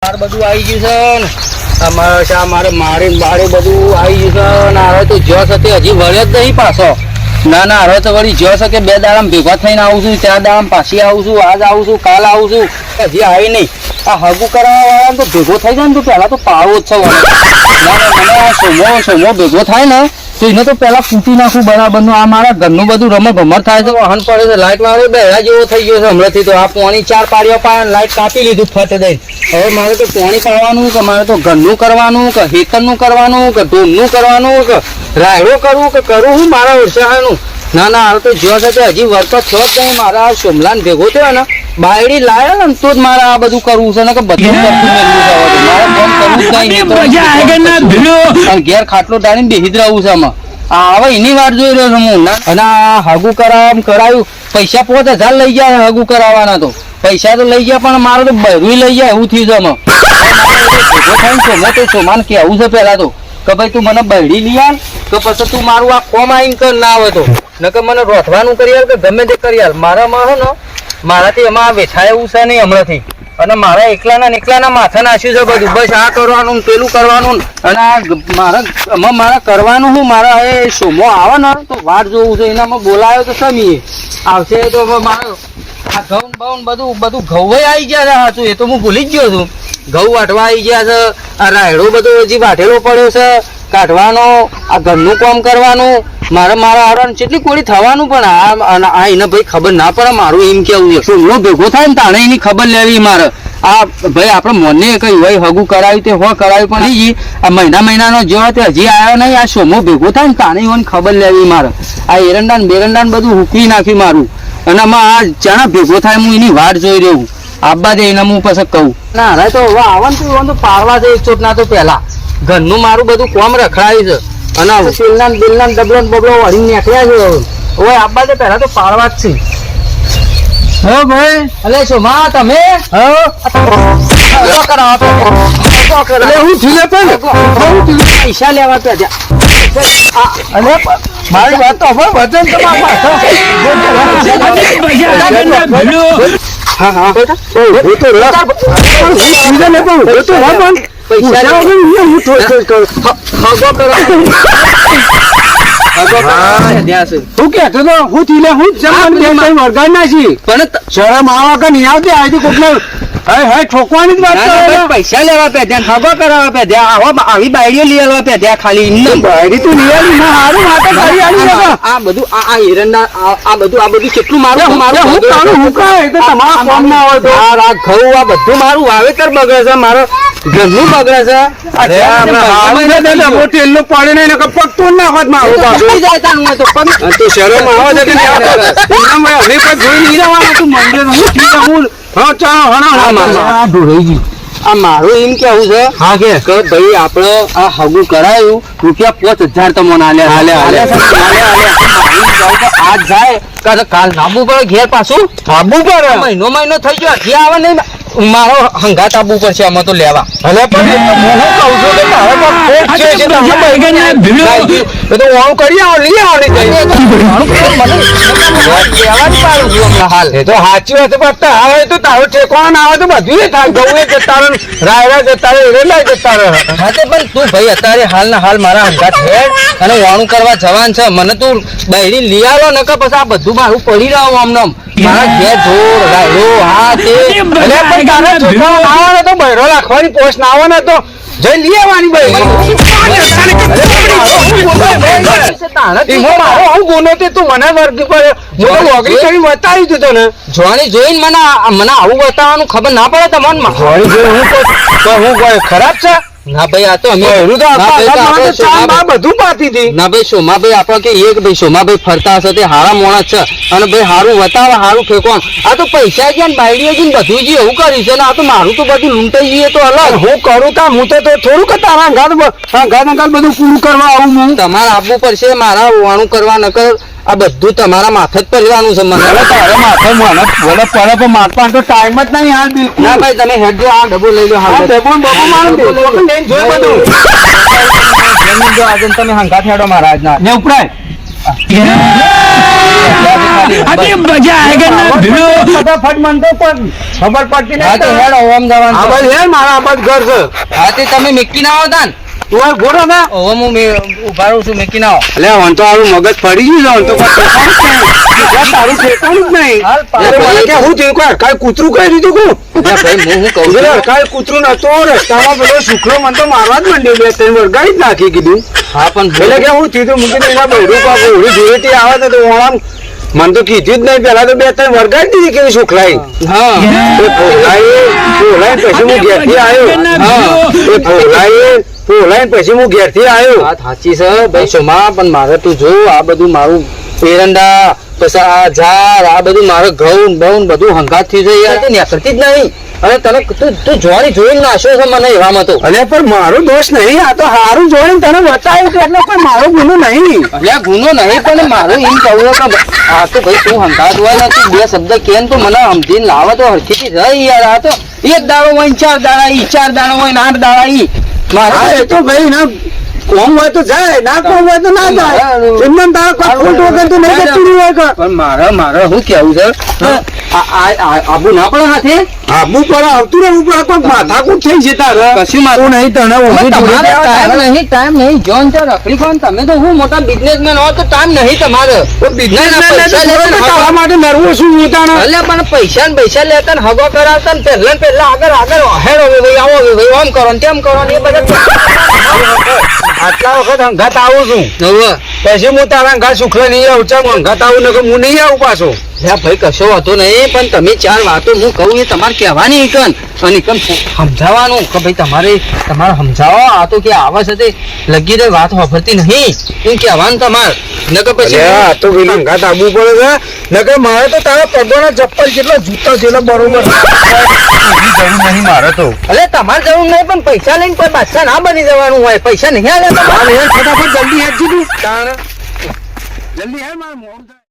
બાર બધું આવી ગયું છે ને અમારે શા મારે બારે બધું આવી ગયું છે ને હવે તો જ્યો છે હજી વળ્યો જ નહીં પાછો ના ના હવે તો વળી જ્યો છે કે 2 દાડામાં ભેગા થઈને આવું છું 4 દાડામાં પાછી આવું છું આજ આવું છું કાલ આવું છું હજી આવી નહીં આ હગું કરવા વાળા તો ભેગો થઈ જાય ને તો પેલા તો પાડવો જ છે મને આ સોમો ભેગો થાય ને તો એને તો પેલા ફૂટી નાખું બરાબર નું આ મારા ઘરનું બધું રમત ભમર થાય છે વાહન પડે છે લાઈટ વાળો બેડા જેવો થઈ ગયો છે હમણાંથી તો આ પોણી 4 પાડ્યો પાડે લાઈટ કાપી લીધું ફટ દઈને હવે મારે તો પોણી પાડવાનું કે મારે તો ઘરનું કરવાનું કે હેતરનું કરવાનું કે ઢોરનું કરવાનું કે રાયડો કરવું કે કરું હું મારા વર્ષાનું ના ના હાલ તો જો છે હજી વર્ક થયો જ નહીં મારા સોમલાન ભેગો થયો ને બાયડી લાયા ને તો જ મારે આ બધું કરવું છે ને કે બધું ઘેર ખાટલો ડાળીને બેસી જ રહું છે આમાં હવે એની વાર જોઈ રહ્યો છું હું અને આ હગું કરાવ્યું પૈસા 5000 લઈ ગયા હગું કરાવવાના તો પૈસા તો લઈ ગયા પણ મારે તો બહેરું લઈ જાય એવું થયું છે ભેગો થઈને સોમાન કેવું છે પેલા તો કે ભાઈ તું મને બહેડી લઈ આવ તો પછી તું મારું આ કોમ આવીને કર ના આવે તો નકર મને રોધવાનું કરી આલ કે ગમે તે કરી આલ મારામાં હે ને મારાથી એમાં વેઠાય એવું છે નહીં હમણાંથી અને મારા એકલાના માથા નાખ્યું છે બધું બસ આ કરવાનું પેલું કરવાનું અને આ મારા કરવાનું હું મારા એ સોમો આવે ને તો વાર જોવું છે એનામાં બોલાયો તો સમીએ આવશે તો મારો આ ઘઉં બઉન બધું ઘઉં આવી ગયા છે સાચું એ તો હું ભૂલી જ ગયો છું ઘઉં વાટવા આવી ગયા છે આ રાયડો બધો હજી વાટેલો પડ્યો છે કાઢવાનો આ ઘરનું કામ કરવાનું મારા હારણ કેટલી કોળી થવાનું પણ આ એને ભાઈ ખબર ના પડે મારું એમ કેવું છે સોમલો ભેગો થાય ને તાણે એની ખબર લેવી મારે આ ભાઈ આપણે મોને કઈ હોય હગું કરાવ્યું તે હો કરાવ્યું પણ નહીં આ મહિનાનો જેવો તે હજી આવ્યો નહીં આ સોમો ભેગો થાય ને તાણે એને ખબર લેવી મારે આ એરંડાન બેરંડાન બધું હુકવી નાખ્યું મારું અને આમાં આ ચાણા ભેગો થાય હું એની વાટ જોઈ રહ્યું આબા દે એને હું પછી કહું ના હવે તો હવે આવવાનું તો પાડવા છે એક ચોટ ના તો પેલા ઘરનું મારું બધું કોમ રખડાયું છે અને તેલના બિલના ડબલો બબલો વળીને નીકળ્યા છે હવે આબા દે પેલા તો પાડવા જ છે હો ભાઈ અલે સોમા તમે પૈસા લેવા તો મારી વાત તો વજન શરમ આવા કે નહીં આવતી આવી કોકને ઠોકવાની જ વાત પૈસા લેવા પેધ્યા ખગો કરાવવા પેધ્યા આવી બાયડીઓ લઈ આવવા પેધ્યા ખાલી બાયડી તું લઈ આવી હારું માટે કરી આવી આ બધું આ એરંડા આ બધું કેટલું મારું હું કાય તો તમારા ફોન ના હોય તો આ ઘઉં આ બધું મારું વાવેતર બગડે છે મારો ઘરનું બગડે છે તેલનું પાણી નહીં પગ તો ના હોત મારું તો શરમ આવે છે જોઈ નહીં જવાનું તું મંદિર હું હા ચાલો આ મારું એમ કેવું છે હા કે ભાઈ આપડે આ હગું કરાયું રૂપિયા 5000 તો મને આજ જાય કાલ નાબુ પડે ઘેર પાછું નાબુ પડે મહિનો થઈ ગયો હજી આવે નહીં મારો હંગાત આબુ પડશે આમાં તો લેવા હવે પણ હું કહું છું કે મારે હાલ એ તો સાચી વાત પડતા આવે તો તારો ઠેકવાનો ના આવે તો બધું થાય ગૌએ જતા રહે રાયડા જતા રહે એરેલા જતા રહે હા તો પણ તું ભાઈ અત્યારે હાલના હાલ મારા હંગાત હેડ અને વાણું કરવા જવાન છે મને તું બહેરી લઈ આવો ને કે પછી આ બધું મારું પડી રહ્યું આમને મારા ઘેર જોર રાયડો હા તે તો બહેરો રાખવાની પોસ્ટ ના આવે ને તો જઈ લઈ આવવાની ગુનો તે તું મને વર્ગ બતાવી દીધો ને જોવાની જોઈને મને આવું બતાવવાનું ખબર ના પડે તમને હું ખરાબ છે ના ભાઈ આ તો અમે બધું પાતી હતી ના ભાઈ સોમાભાઈ આપડે કે એક ભાઈ સોમાભાઈ ફરતા હશે તે હારા મોણા છે અને ભાઈ હારું બતાવે હારું ફેંકવાનું આ તો પૈસા ગયા ને બાયડીઓ ગઈ બધું જ એવું કરી છે ને આ તો મારું તો બધું લૂંટાઈ જઈએ તો અલગ હું કરું તા હું તો થોડું કે તારા ઘાત બધું પૂરું કરવા આવું હું તમારે આપવું પડશે મારા વાણું કરવા નકર આ બધું તમારા માથે જ પડવાનું છે મને તારે માથે મને બોલે પડે પણ મારવાનો તો ટાઈમ જ નહીં હાલ બિલકુલ ના ભાઈ તમે હેડ જો આ ડબો લઈ લો હાલ ડબો મારો લઈને જોઈ બધું જમીન જો આજે તમે હંગાત હેડો મારા આજના ને ઉપરાય अरे मजा आएगा ना भिड़ो ફટાફટ મન તો પણ ખબર પડતી હા તો નહીં હેડો ઓમ જવાનું આ છે. બાજુ હે મારા આ બાજુ ઘર છે હા તે તમે મેકી ના આવતા ને તું આ ઘોડો ના ઓમ હું ઉભા રહું છું મેકી ના આવો. એટલે હું તો આવું મગજ પડી ગયું છે, હું તો કોઈ તારું ઠેકાણું જ નહીં. હાલ અરે મને કે હું થયું કોઈ કાંઈ કૂતરું કરી દીધું કહું ભાઈ હું કહું છું કાંઈ કૂતરું નતો રસ્તામાં પેલો શુક્રો મને તો મારવા જ માંડ્યો, બે ત્રણ વળગાડી જ નાખી કીધું. હા પણ એટલે કે હું થયું મૂકી દઉં બૈરું કાપું જોડેથી આવે તો આમ મને તો કીધું જ નહીં, પેલા તો બે ત્રણ વળગાડી દીધી કેવી શુક્લાઈ. હા એ ફોલાઈને પછી હું ઘેરથી આવ્યો. એ ફોલાઈને પછી હું ઘેરથી આવ્યો. વાત સાચી છે ભાઈ સોમા, પણ મારે તું જો આ બધું મારું એરંડા પછી આ ઝાડ આ બધું મારે ઘઉં બહું બધું હંગાત થઈ જાય યાર, તે નીકળતી જ નહીં. અને તને તું જોવાની જોઈને નાખ્યો છે મને એવામાં તો. અરે પણ મારો દોષ નહીં, આ તો હારું જોઈને તને બતાવ્યું કે એટલે કોઈ મારો ગુનો નહીં. અલ્યા ગુનો નહીં પણ મારું એમ કહું કે આ તો ભાઈ તું હંગાત હોય ને તું બે શબ્દ કેમ તો મને સમજીને લાવે તો હરખીથી રહી યાર. આ તો એક દાડો હોય ને 4 દાડા ઈ, 4 દાડો હોય ને 8 દાડા ઈ. હા એ તો ભાઈ ના કોમ હોય તો જાય, ના કોમ હોય તો ના જાય. એમને તારા કોઈ ફોટ વગર તો નહીં જતું રહ્યું હોય કે. પણ મારે શું કેવું છે આબુ ના પડે હાથે આબુ પર આવતું રહેવું પડે, કોઈ માથાકૂટ થઈ છે તારે. કશું માથું નહીં તને ઊંધું જોડે ટાઈમ નહીં જોન છે રખડી ખાન. તમે તો હું મોટા બિઝનેસમેન હો તો ટાઈમ નહીં તમારે. તારા માટે નરવું શું હું તાણે? એટલે પણ પૈસા ને પૈસા લેતા ને હગો કરાવતા ને પહેલા આગળ હેડો ભાઈ આવો ભાઈ આમ કરો ને તેમ કરો ને એ બધા આટલા વખત અંગાત આવું છું, હવે પછી હું તારા અંગાત શુક્લ નહીં આવું. ચાલ અંગાત આવું ને હું નહીં આવું પાછો. ભાઈ કશો વાતો નહીં, પણ તમે 4 વાતો હું કહું એ તમારે કહેવાની ઈકન અને ઈકન સમજાવવાનું કે ભાઈ તમારે સમજાવો. આ તો કે આવા સાથે લગી દે વાત વાપરતી નહીં એમ કહેવાનું તમારે. નકર પછી આ તો પેલા અંગાત આવવું પડે છે, નકર મારે તો તારા પગોના ચપ્પલ જેટલો જૂતો જેટલો બરોબર જરૂર નહીં મારે તો. એટલે તમારે જરૂર નહીં, પણ પૈસા લઈને કોઈ બાદશાહ ના બની જવાનું હોય. પૈસા નહીં આલે તમારે. ફટાફટ જલ્દી હેડ જીધું જલ્દી હેડ મારે મોડું થાય.